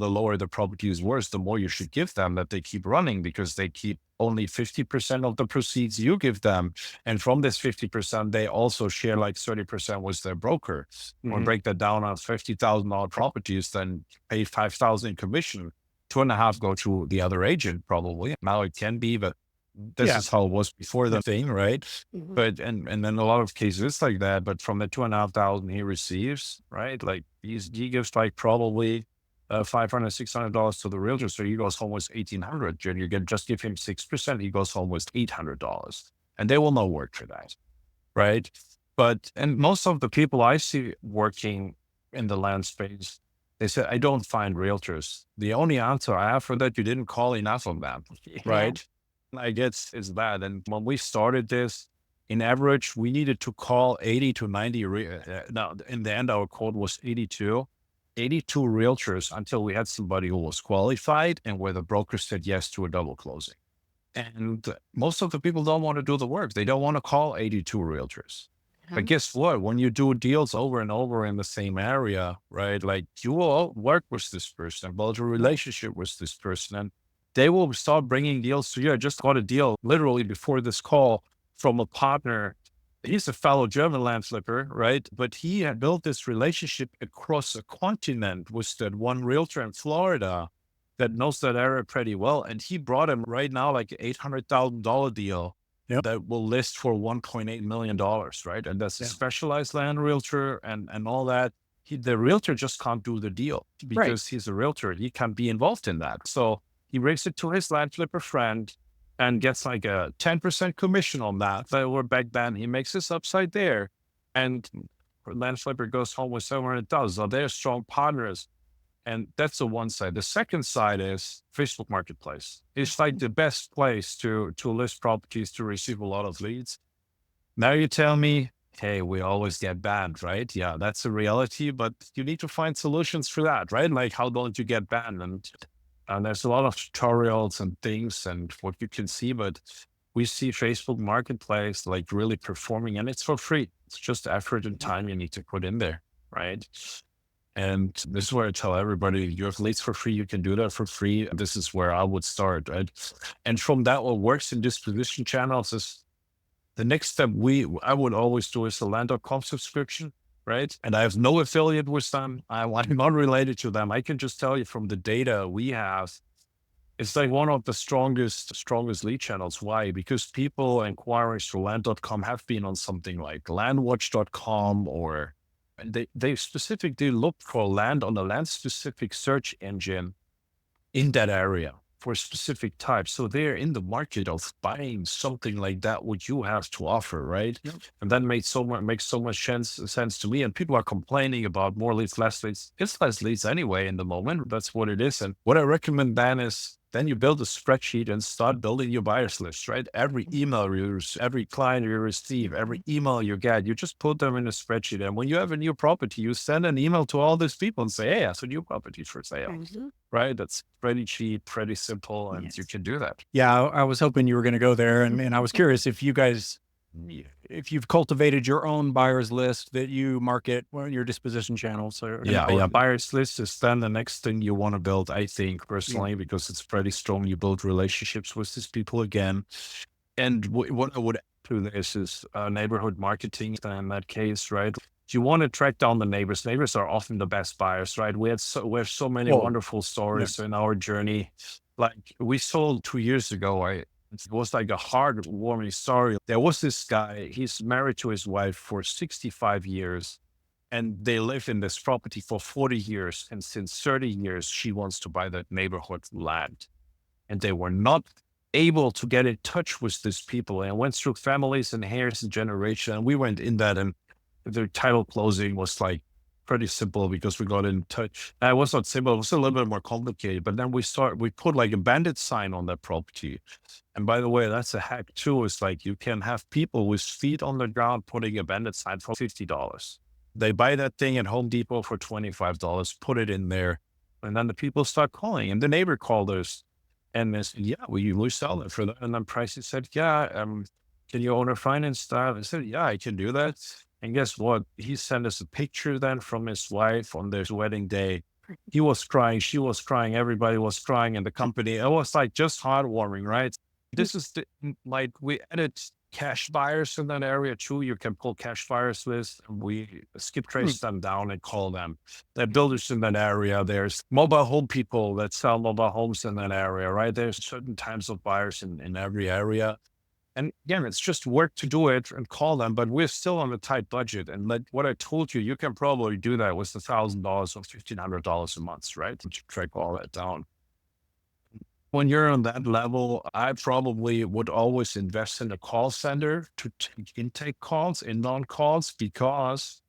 lower the property is worth, the more you should give them that they keep running, because they keep only 50% of the proceeds you give them. And from this 50%, they also share like 30% with their broker. Or break that down on $50,000 properties, then pay $5,000 in commission. 2.5 go to the other agent probably. Now it can be, but this is how it was before the thing, right? But and then a lot of cases it's like that. But from the 2,500 he receives, right? Like he gives like probably $500, $600 to the realtor, so he goes home with $1,800. And you can just give him 6%, he goes home with $800, and they will not work for that, right? And most of the people I see working in the land space, they said, I don't find realtors. The only answer I have for that, you didn't call enough of them, right? I guess it's that. And when we started this, in average, we needed to call 80 to 90. Now, in the end, our quote was 82 realtors until we had somebody who was qualified and where the broker said yes to a double closing. And most of the people don't want to do the work. They don't want to call 82 realtors. But guess what? When you do deals over and over in the same area, right? Like you will work with this person, build a relationship with this person, and they will start bringing deals to you. I just got a deal literally before this call from a partner. He's a fellow German land flipper, right? But he had built this relationship across a continent with that one realtor in Florida that knows that area pretty well. And he brought him right now like $800,000 deal that will list for $1.8 million, right? And that's a specialized land realtor and all that. The realtor just can't do the deal because he's a realtor. He can't be involved in that. So he brings it to his land flipper friend and gets like a 10% commission on that. Or back then he makes this upside there. And land flipper goes home with $700,000. So they're strong partners. And that's the one side. The second side is Facebook Marketplace. It's like the best place to list properties, to receive a lot of leads. Now you tell me, hey, we always get banned, right? Yeah, that's a reality, but you need to find solutions for that, right? Like how don't you get banned? And there's a lot of tutorials and things and what you can see, but we see Facebook Marketplace like really performing, and it's for free. It's just effort and time you need to put in there, right? And this is where I tell everybody, you have leads for free, you can do that for free. This is where I would start, right? And from that, what works in disposition channels is the next step I would always do is a land.com subscription, right? And I have no affiliate with them. I'm not related to them. I can just tell you from the data we have, it's like one of the strongest lead channels. Why? Because people inquiring through land.com have been on something like landwatch.com, or they specifically look for land on a land specific search engine in that area for specific types. So they're in the market of buying something like that, what you have to offer, right? And that makes so much sense to me. And people are complaining about more leads, less leads. It's less leads anyway in the moment. That's what it is. And what I recommend then is then you build a spreadsheet and start building your buyers list, right? Every email every client you receive, every email you get, you just put them in a spreadsheet. And when you have a new property, you send an email to all these people and say, hey, that's a new property for sale, right? That's pretty cheap, pretty simple, and you can do that. Yeah, I was hoping you were going to go there. And I was curious if you've cultivated your own buyers list that you market on your disposition channels. Buyers list is then the next thing you want to build, I think, personally, because it's pretty strong. You build relationships with these people again. And what I would add to this is neighborhood marketing in that case, right? You want to track down the neighbors. Neighbors are often the best buyers, right? We have so many wonderful stories in our journey. Like we sold 2 years ago, it was like a heartwarming story. There was this guy, he's married to his wife for 65 years, and they live in this property for 40 years. And since 30 years, she wants to buy that neighborhood land. And they were not able to get in touch with these people, and went through families and years and generation. And we went in that, and the title closing was like pretty simple because we got in touch. It was not simple, it was a little bit more complicated. But then we put like a bandit sign on that property. And by the way, that's a hack too. It's like you can have people with feet on the ground putting a bandit sign for $50. They buy that thing at Home Depot for $25, put it in there. And then the people start calling. And the neighbor called us and they said, yeah, we sell it for that. And then Pricey said, yeah, can you owner finance that? I said, yeah, I can do that. And guess what? He sent us a picture then from his wife on their wedding day. He was crying, she was crying, everybody was crying in the company. It was like just heartwarming, right? This is like we added cash buyers in that area too. You can pull cash buyers list. We skip trace them down and call them. There are builders in that area. There's mobile home people that sell mobile homes in that area, right? There's certain types of buyers in every area. And again, it's just work to do it and call them, but we're still on a tight budget. And like what I told you, you can probably do that with $1,000 or $1,500 a month, right? To track all that down. When you're on that level, I probably would always invest in a call center to take intake calls, inbound calls, because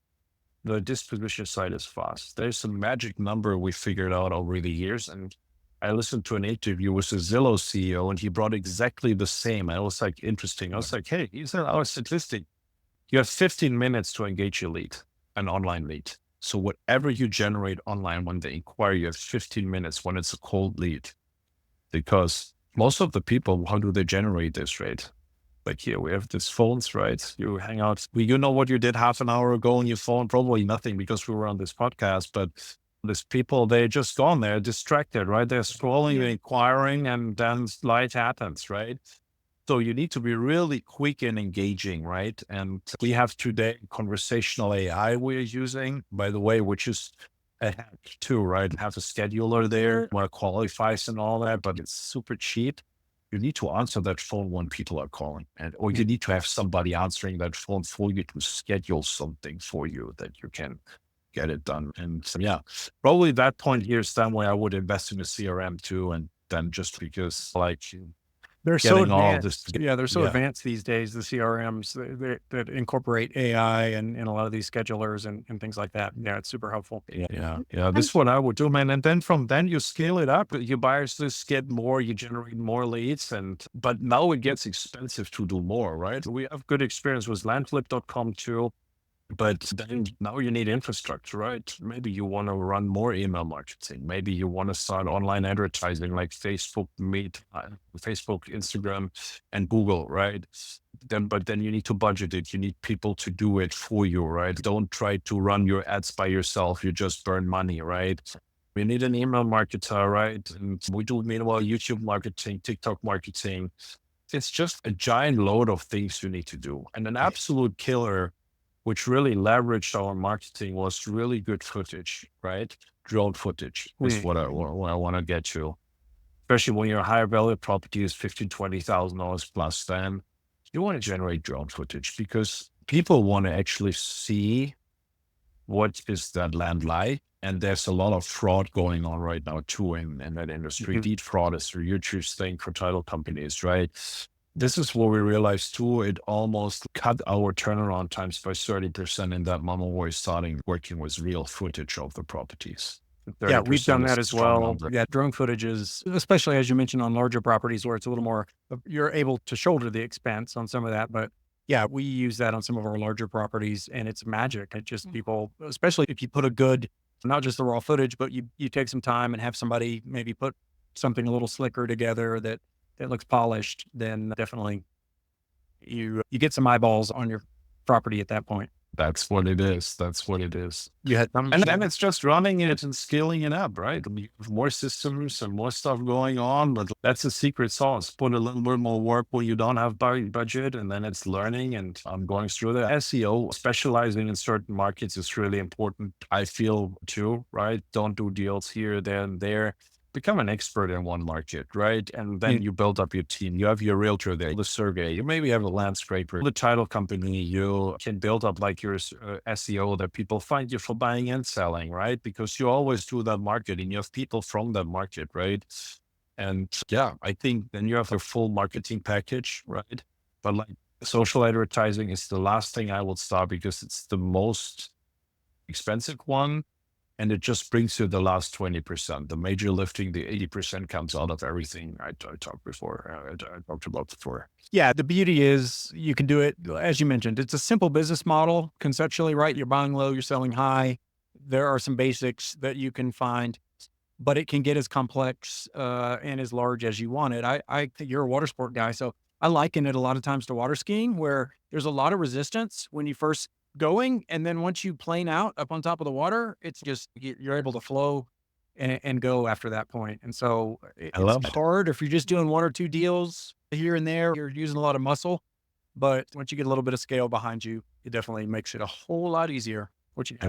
the disposition side is fast. There's a magic number we figured out over the years. And I listened to an interview with the Zillow CEO, and he brought exactly the same. I was like, interesting. I was like, hey, he said our statistic, you have 15 minutes to engage a lead, an online lead. So whatever you generate online when they inquire, you have 15 minutes when it's a cold lead. Because most of the people, how do they generate this, right? Like here, we have these phones, right? You hang out, you know what you did half an hour ago on your phone? Probably nothing, because we were on this podcast, but these people, they just gone there, distracted, right? They're scrolling, they're inquiring, and then life happens, right? So you need to be really quick and engaging, right? And we have today conversational AI we're using, by the way, which is a hack too, right? Have a scheduler there, what qualifies and all that, but it's super cheap. You need to answer that phone when people are calling, or you need to have somebody answering that phone for you to schedule something for you that you can get it done. And so, yeah, probably that point here is then where I would invest in a CRM too. And then just because like They're so getting all this, advanced. Yeah, they're so advanced these days, the CRMs that incorporate AI and a lot of these schedulers and things like that. Yeah, it's super helpful. Yeah. This is what I would do, man. And then from then you scale it up. Your buyers just get more, you generate more leads. But now it gets expensive to do more, right? We have good experience with landflip.com too. But then now you need infrastructure, right? Maybe you want to run more email marketing. Maybe you want to start online advertising like Facebook, Facebook, Instagram, and Google, right? But then you need to budget it. You need people to do it for you, right? Don't try to run your ads by yourself. You just burn money, right? We need an email marketer, right? And we do meanwhile YouTube marketing, TikTok marketing. It's just a giant load of things you need to do. And an absolute killer, which really leveraged our marketing, was really good footage, right? Drone footage is what I want to get to. Especially when your higher value property is $15,000, $20,000 plus, then you want to generate drone footage because people want to actually see what is that land like. And there's a lot of fraud going on right now too in that industry. Deed fraud is a huge thing for title companies, right? This is what we realized too. It almost cut our turnaround times by 30% in that moment we're starting working with real footage of the properties. Yeah, we've done that as well. Yeah, drone footage is, especially as you mentioned on larger properties where it's a little more, you're able to shoulder the expense on some of that. But yeah, we use that on some of our larger properties and it's magic. It just people, especially if you put a good, not just the raw footage, but you take some time and have somebody maybe put something a little slicker together that looks polished, then definitely you get some eyeballs on your property at that point. That's what it is. You had and then it's just running it and scaling it up, right? You have more systems and more stuff going on, but that's the secret sauce. Put a little bit more work when you don't have budget, and then it's learning. And I'm going through the SEO. Specializing in certain markets is really important, I feel too, right? Don't do deals here, there, and there. Become an expert in one market, right? And then you build up your team. You have your realtor there, the survey. You maybe have a landscraper, the title company. You can build up like your SEO that people find you for buying and selling, right? Because you always do that marketing. You have people from that market, right? And yeah, I think then you have a full marketing package, right? But like social advertising is the last thing I will start because it's the most expensive one. And it just brings you the last 20%. The major lifting, the 80% comes out of everything I talked about before. Yeah, the beauty is you can do it, as you mentioned, it's a simple business model conceptually, right? You're buying low, you're selling high. There are some basics that you can find, but it can get as complex and as large as you want it. I think you're a water sport guy, so I liken it a lot of times to water skiing, where there's a lot of resistance when you first going. And then once you plane out up on top of the water, it's just, you're able to flow and go after that point. And so it's hard if you're just doing one or two deals here and there, you're using a lot of muscle, but once you get a little bit of scale behind you, it definitely makes it a whole lot easier. I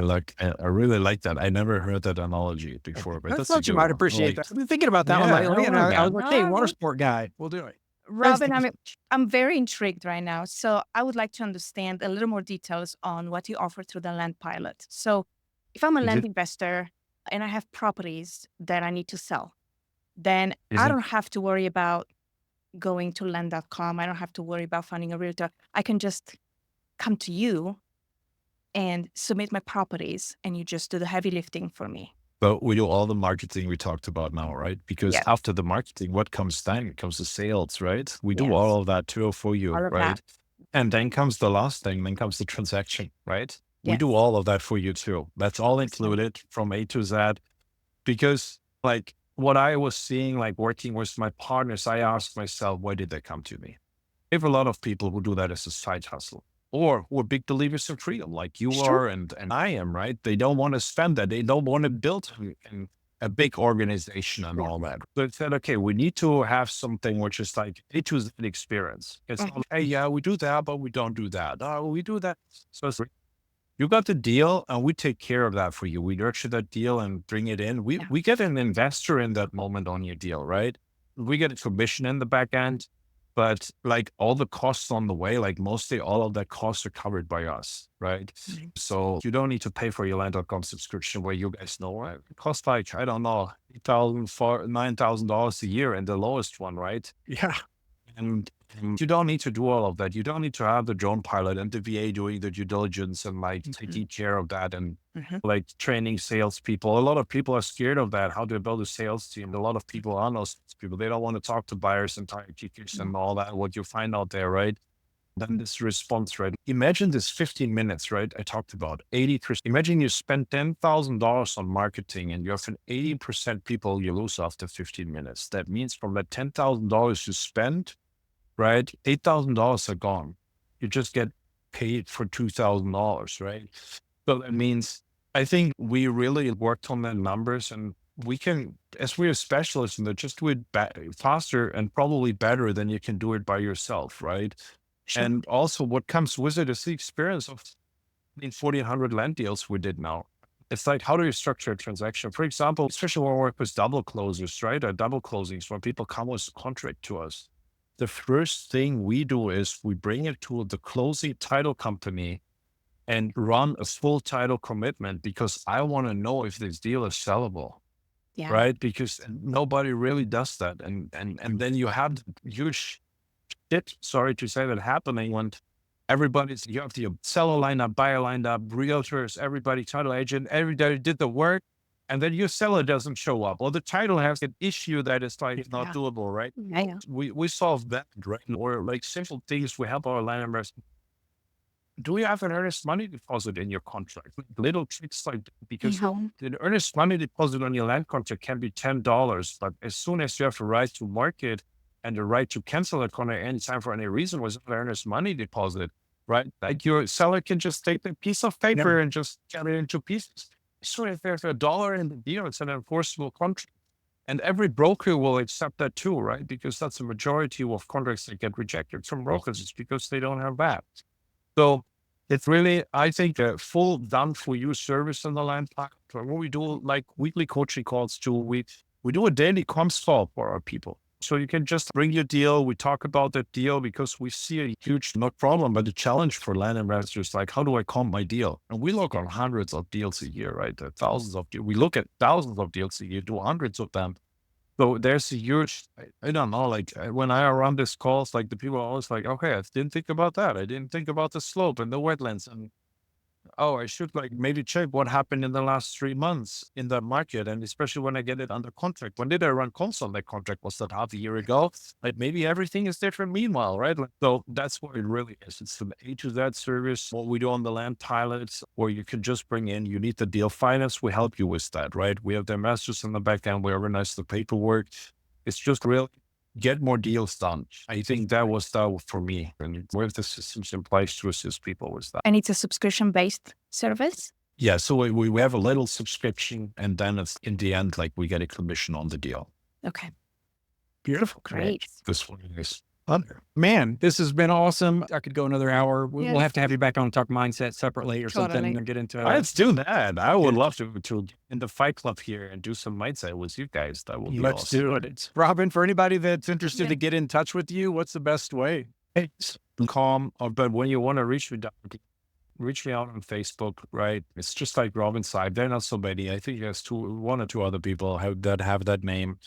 really like that. I never heard that analogy before, but that's what you might appreciate that. I've been thinking about that one lately, and I was like, hey, water sport guy, we'll do it. Robin, I'm very intrigued right now. So I would like to understand a little more details on what you offer through the Land Pilot. So if I'm a land investor and I have properties that I need to sell, then I Isn't don't have to worry about going to land.com. I don't have to worry about finding a realtor. I can just come to you and submit my properties, and you just do the heavy lifting for me. But we do all the marketing we talked about now, right? Because Yes. after the marketing, what comes then? It comes the sales, right? We do Yes. all of that too for you, All of right? that. And then comes the last thing, then comes the transaction, right? We do Yes. all of that for you too. That's all included from A to Z. Because like what I was seeing, like working with my partners, I asked myself, why did they come to me? I have a lot of people who do that as a side hustle, or who are big believers in freedom, like you Sure. are and I am, right? They don't want to spend that. They don't want to build a big organization and all that. So it said, okay, we need to have something which is like A to Z experience. It's not, hey, yeah, we do that, but we don't do that. Oh, we do that. So it's, you got the deal and we take care of that for you. We nurture that deal and bring it in. We get an investor in that moment on your deal, right? We get a commission in the back end, but like all the costs on the way, like mostly all of that costs are covered by us, right? Mhm. So you don't need to pay for your land.com subscription where you guys know, right? It costs like, I don't know, $8,000, $9,000 a year and the lowest one, right? Yeah. And you don't need to do all of that. You don't need to have the drone pilot and the VA doing the due diligence and like taking care of that and like training salespeople. A lot of people are scared of that, how to build a sales team. A lot of people are no salespeople. They don't want to talk to buyers and tire kickers and all that, what you find out there, right? Then this response rate. Imagine this 15 minutes, right? I talked about 80%. Imagine you spend $10,000 on marketing and you have an 80% people you lose after 15 minutes. That means from that $10,000 you spend, right? $8,000 are gone. You just get paid for $2,000, right? So that means I think we really worked on the numbers and we can, as we're specialists in that, just do it faster and probably better than you can do it by yourself, right? Sure. And also what comes with it is the experience of 1,400 land deals we did now. It's like, how do you structure a transaction? For example, especially when we work with double closers, right? Or double closings, when people come with a contract to us. The first thing we do is we bring it to the closing title company and run a full title commitment because I want to know if this deal is sellable, Yeah. right? Because nobody really does that. And then you have huge shit, sorry to say that, happening when you have the seller lined up, buyer lined up, realtors, everybody, title agent, everybody did the work. And then your seller doesn't show up, or the title has an issue that is like not doable, right? Yeah. We solve that, right? Or like simple things, we help our land investors. Do you have an earnest money deposit in your contract? Little tricks like that, because the earnest money deposit on your land contract can be $10, but as soon as you have the right to market and the right to cancel a contract anytime for any reason without an earnest money deposit, right? Like your seller can just take the piece of paper and just cut it into pieces. So if there's $1 in the deal, it's an enforceable contract. And every broker will accept that too, right? Because that's the majority of contracts that get rejected from brokers. It's because they don't have that. So it's really, I think, a full done for you service on the land platform. Where we do like weekly coaching calls too. We do a daily comms call for our people. So you can just bring your deal. We talk about that deal because we see a huge, not problem, but a challenge for land investors. Like, how do I comp my deal? And we look on hundreds of deals a year, right? Thousands of deals. We look at thousands of deals a year, do hundreds of them. So there's a huge, I don't know, like when I run these calls, like the people are always like, okay, I didn't think about that. I didn't think about the slope and the wetlands. And oh, I should like maybe check what happened in the last 3 months in that market. And especially when I get it under contract. When did I run calls on that contract? Was that half a year ago? Like maybe everything is different meanwhile, right? Like, so that's what it really is. It's from A to Z service, what we do on the land pilots, or you can just bring in, you need the deal finance. We help you with that, right? We have the masters in the back end. We organize the paperwork. It's just really get more deals done. I think that was that for me. And we have the systems in place to assist people with that. And it's a subscription-based service? Yeah. So we have a little subscription and then it's in the end, like we get a commission on the deal. Okay. Beautiful. Great. This one is Man, this has been awesome. I could go another hour. We'll Yes. have to have you back on and talk mindset separately or something Totally. and get into let's do that. I would love to in the Fight Club here and do some mindset with you guys. That would be Let's awesome. do it. Robin, for anybody that's interested Yeah. to get in touch with you, what's the best way? It's calm, but when you want to reach me, reach me out on Facebook, right? It's just like Robin Seib. There are not so many. I think there's one or two other people that have that name.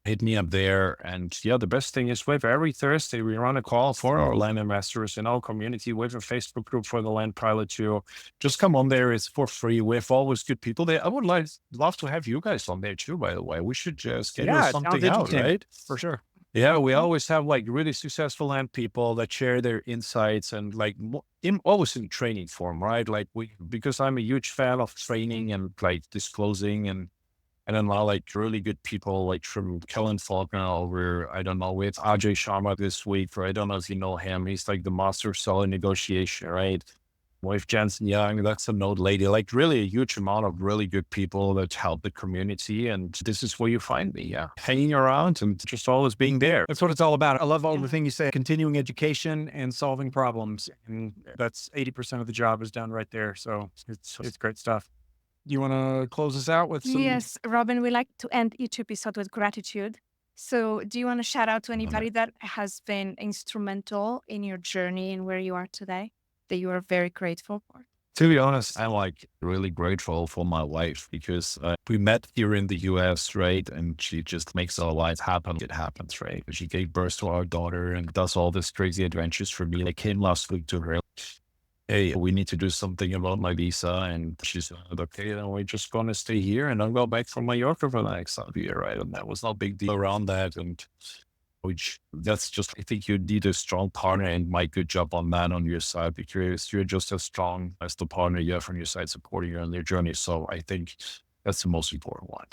hit me up there. And yeah, the best thing is with every Thursday, we run a call for our land investors in our community with a Facebook group for the land pilot too. Just come on there. It's for free. We have always good people there. I would love to have you guys on there too, by the way. We should schedule Yeah, it sounds something out, interesting. right? For sure. Yeah, we always have like really successful land people that share their insights and like always in training form, right? Like because I'm a huge fan of training and like disclosing and then like really good people like from Kellen Faulkner over, I don't know, with Ajay Sharma this week, or I don't know if you know him. He's like the master of selling negotiation, right? With Jensen Young, that's a node lady, like really a huge amount of really good people that help the community. And this is where you find me, hanging around and just always being there. That's what it's all about. I love all the things you say, continuing education and solving problems. And that's 80% of the job is done right there. So it's great stuff. Do you want to close us out with some? Yes, Robin, we like to end each episode with gratitude. So do you want to shout out to anybody that has been instrumental in your journey and where you are today, that you are very grateful for? To be honest, I'm like really grateful for my wife because we met here in the US, right? And she just makes our life happen. It happens, right? She gave birth to our daughter and does all these crazy adventures for me. I came last week to her. Hey, we need to do something about my visa. And she said, okay, then we're just going to stay here and I'll go back from Mallorca for the next year, right? And that was no big deal around that. And which that's just, I think you need a strong partner, and my good job on that on your side, because you're just as strong as the partner you have on your side supporting you on their journey. So I think that's the most important one.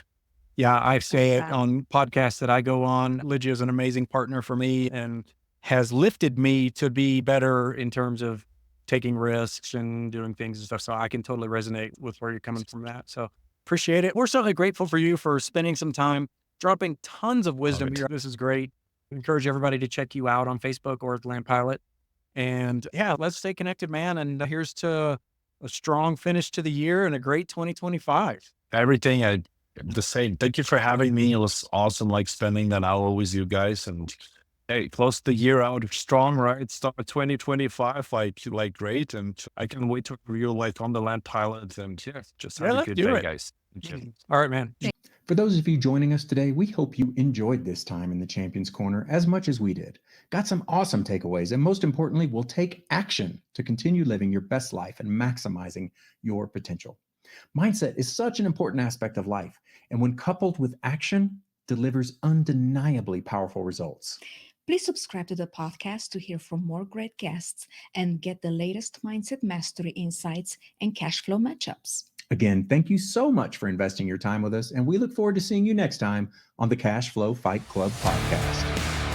Yeah, I say it on podcasts that I go on. Lygia is an amazing partner for me and has lifted me to be better in terms of taking risks and doing things and stuff. So I can totally resonate with where you're coming from that. So appreciate it. We're certainly grateful for you for spending some time, dropping tons of wisdom here. This is great. Encourage everybody to check you out on Facebook or at Land Pilot. And yeah, let's stay connected, man. And here's to a strong finish to the year and a great 2025. Everything the same. Thank you for having me. It was awesome, like spending that hour with you guys. And hey, close the year out strong, right? Start 2025 like great. And I can't wait to review like on the Land Pilot. And yeah, just have a good day, guys. All right, man. For those of you joining us today, we hope you enjoyed this time in the Champions Corner as much as we did. Got some awesome takeaways, and most importantly, will take action to continue living your best life and maximizing your potential. Mindset is such an important aspect of life, and when coupled with action, delivers undeniably powerful results. Please subscribe to the podcast to hear from more great guests and get the latest mindset mastery insights and cash flow matchups. Again, thank you so much for investing your time with us, and we look forward to seeing you next time on the Cashflow Fight Club podcast.